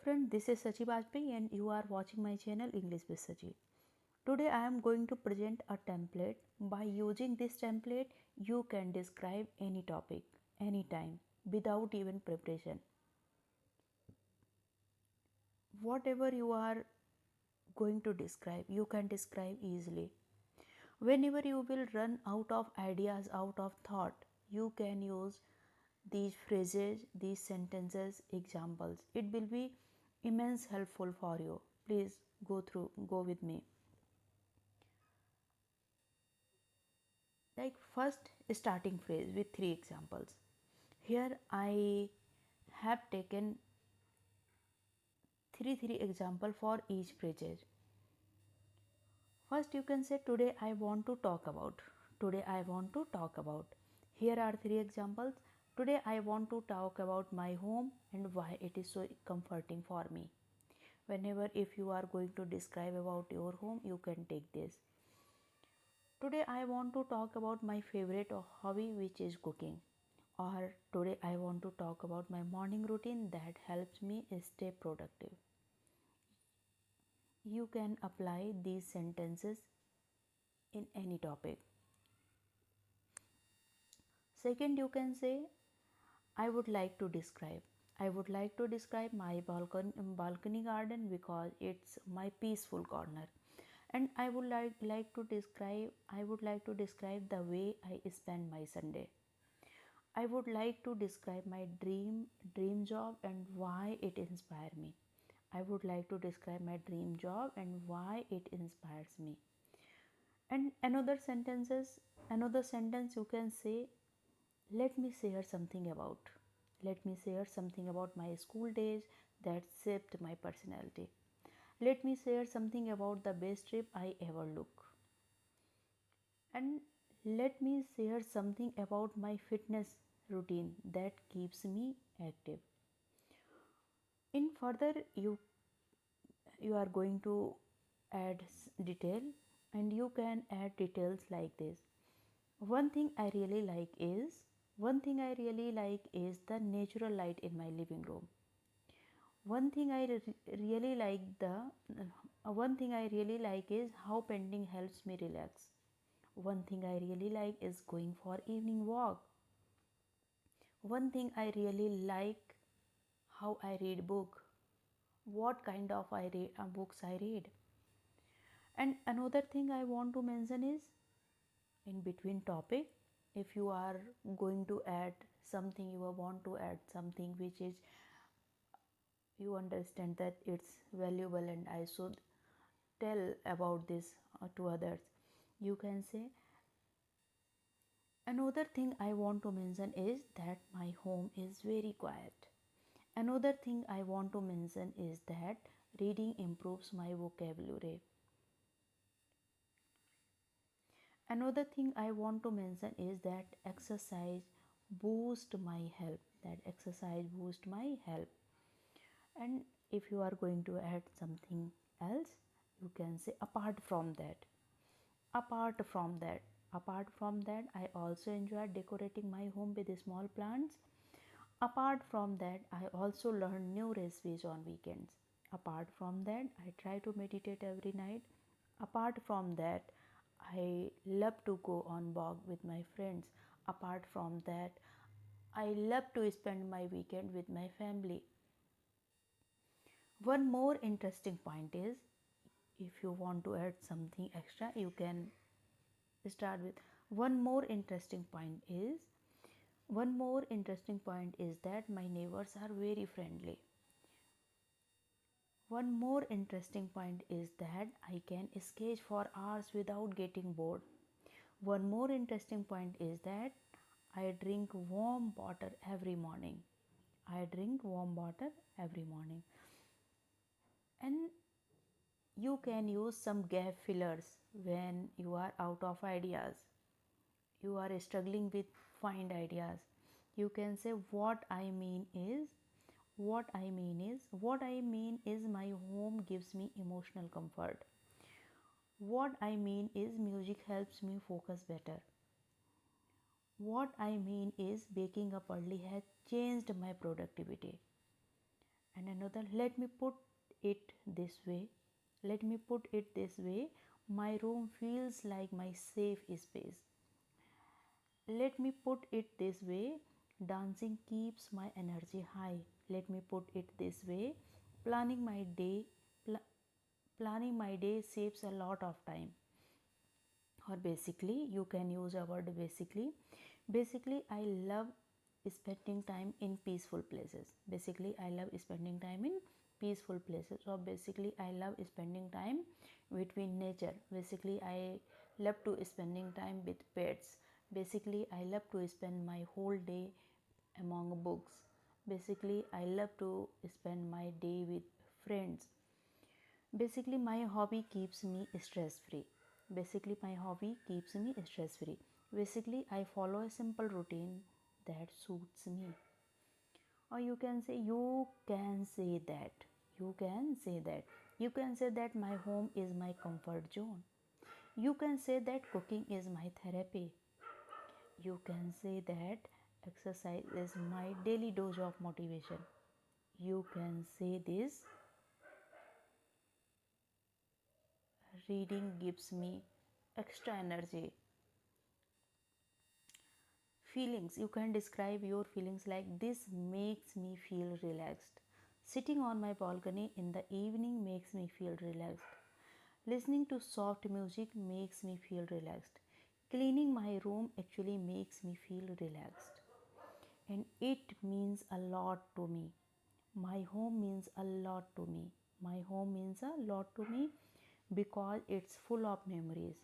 friend, this is Sachi Bajpai and you are watching my channel English with Sachi. Today I am going to present a template. By using this template, you can describe any topic, anytime, without even preparation. Whatever you are going to describe, you can describe easily. Whenever you will run out of ideas, out of thought, you can use these phrases, these sentences, examples. It will be immense helpful for you. Please go with me. Like first starting phrase with three examples. Here I have taken three example for each phrases. First you can say today I want to talk about. Today I want to talk about. Here are three examples. Today I want to talk about my home and why it is so comforting for me. Whenever if you are going to describe about your home, you can take this. Today I want to talk about my favorite hobby, which is cooking. Or today I want to talk about my morning routine that helps me stay productive. You can apply these sentences in any topic. Second, you can say I would like to describe. I would like to describe my balcony garden because it's my peaceful corner. And I would like to describe the way I spend my Sunday. I would like to describe my dream job and why it inspires me. I would like to describe my dream job and why it inspires me. And another sentence you can say, let me share something about. Let me share something about my school days that shaped my personality. Let me share something about the best trip I ever took. And let me share something about my fitness routine that keeps me active. In further, you are going to add detail, and you can add details like this. One thing I really like is the natural light in my living room. One thing I really like the one thing I really like is how painting helps me relax. One thing I really like is going for evening walk. One thing I really like how I read book. What kind of books I read. And another thing I want to mention is in between topic, if you are going to add something, you want to add something which is you understand that it's valuable and I should tell about this to others, you can say another thing I want to mention is that my home is very quiet. Another thing I want to mention is that reading improves my vocabulary. Another thing I want to mention is that exercise boost my health. That exercise boost my health. And if you are going to add something else, you can say apart from that. Apart from that. Apart from that, I also enjoy decorating my home with small plants. Apart from that, I also learn new recipes on weekends. Apart from that, I try to meditate every night. Apart from that, I love to go on walk with my friends. Apart from that, I love to spend my weekend with my family. One more interesting point is, if you want to add something extra, you can start with one more interesting point is that my neighbors are very friendly. One more interesting point is that I can sketch for hours without getting bored. One more interesting point is that I drink warm water every morning. I drink warm water every morning. And you can use some gap fillers when you are out of ideas. You are struggling with find ideas. You can say what I mean is my home gives me emotional comfort. What I mean is music helps me focus better. What I mean is waking up early has changed my productivity. And another, let me put it this way, my room feels like my safe space. Let me put it this way, dancing keeps my energy high. Let me put it this way, planning my day pl- planning my day saves a lot of time. Or basically, you can use a word basically. I love spending time in peaceful places. Basically, I love spending time in peaceful places. Or basically, I love spending time between nature. Basically, I love to spending time with pets. Basically, I love to spend my whole day among books. Basically, I love to spend my day with friends. Basically, my hobby keeps me stress free. Basically, my hobby keeps me stress free. Basically, I follow a simple routine that suits me. Or you can say that my home is my comfort zone. You can say that cooking is my therapy. You can say that exercise is my daily dose of motivation. You can say this, reading gives me extra energy. Feelings, you can describe your feelings like, this makes me feel relaxed. Sitting on my balcony in the evening makes me feel relaxed. Listening to soft music makes me feel relaxed. Cleaning my room actually makes me feel relaxed. And it means a lot to me. My home means a lot to me. My home means a lot to me because it's full of memories.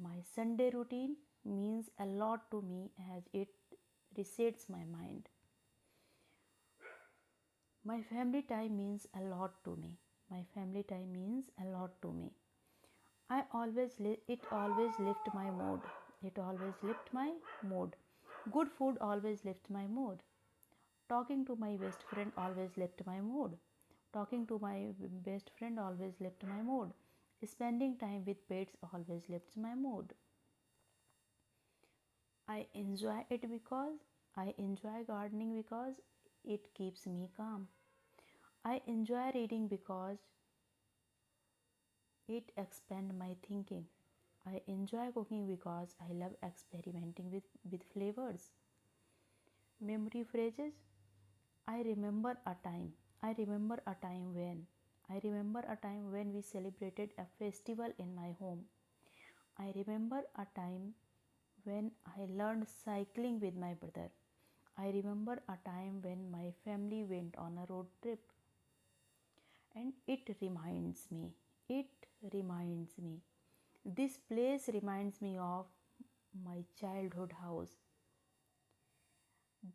My Sunday routine means a lot to me as it resets my mind. My family time means a lot to me. My family time means a lot to me. It always lift my mood. It always lift my mood. Good food always lifts my mood. Talking to my best friend always lift my mood. Talking to my best friend always lift my mood. Spending time with pets always lifts my mood. I enjoy it because I enjoy gardening because it keeps me calm. I enjoy reading because it expands my thinking. I enjoy cooking because I love experimenting with flavors. Memory phrases. I remember a time. I remember a time when. I remember a time when we celebrated a festival in my home. I remember a time when I learned cycling with my brother. I remember a time when my family went on a road trip. And it reminds me. This place reminds me of my childhood house.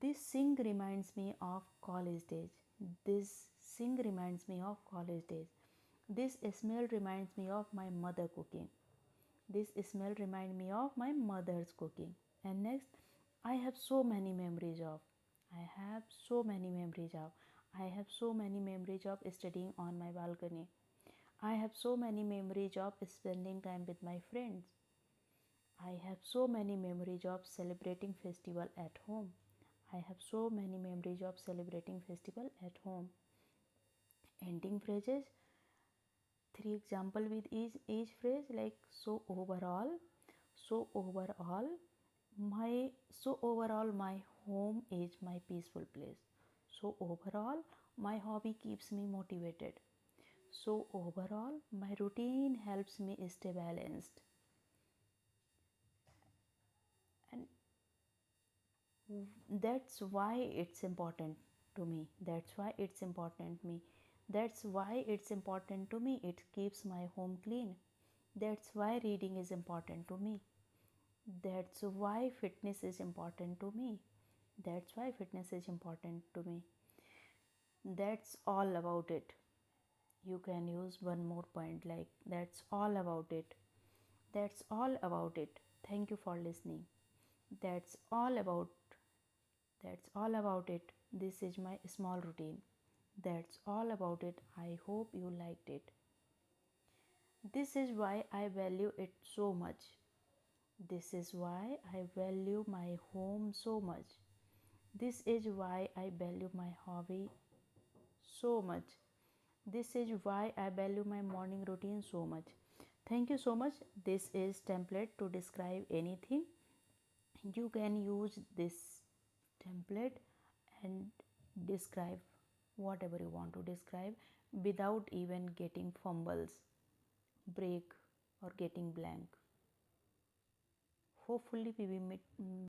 This sing reminds me of college days. This sing reminds me of college days. This smell reminds me of my mother cooking. This smell reminds me of my mother's cooking. And next, I have so many memories of. I have so many memories of. I have so many memories of studying on my balcony. I have so many memories of spending time with my friends. I have so many memories of celebrating festival at home. I have so many memories of celebrating festival at home. Ending phrases, three example with each phrase, like so overall my home is my peaceful place. So overall my hobby keeps me motivated. So overall my routine helps me stay balanced. And that's why it's important to me. That's why it's important to me. It keeps my home clean. That's why reading is important to me. That's why fitness is important to me. That's all about it. You can use one more point like, that's all about it. That's all about it. Thank you for listening. That's all about That's all about it. This is my small routine. That's all about it. I hope you liked it. This is why I value it so much. This is why I value my home so much. This is why I value my hobby so much. This is why I value my morning routine so much. Thank you so much. This is template to describe anything. You can use this template and describe whatever you want to describe without even getting fumbles, break, or getting blank. Hopefully we will meet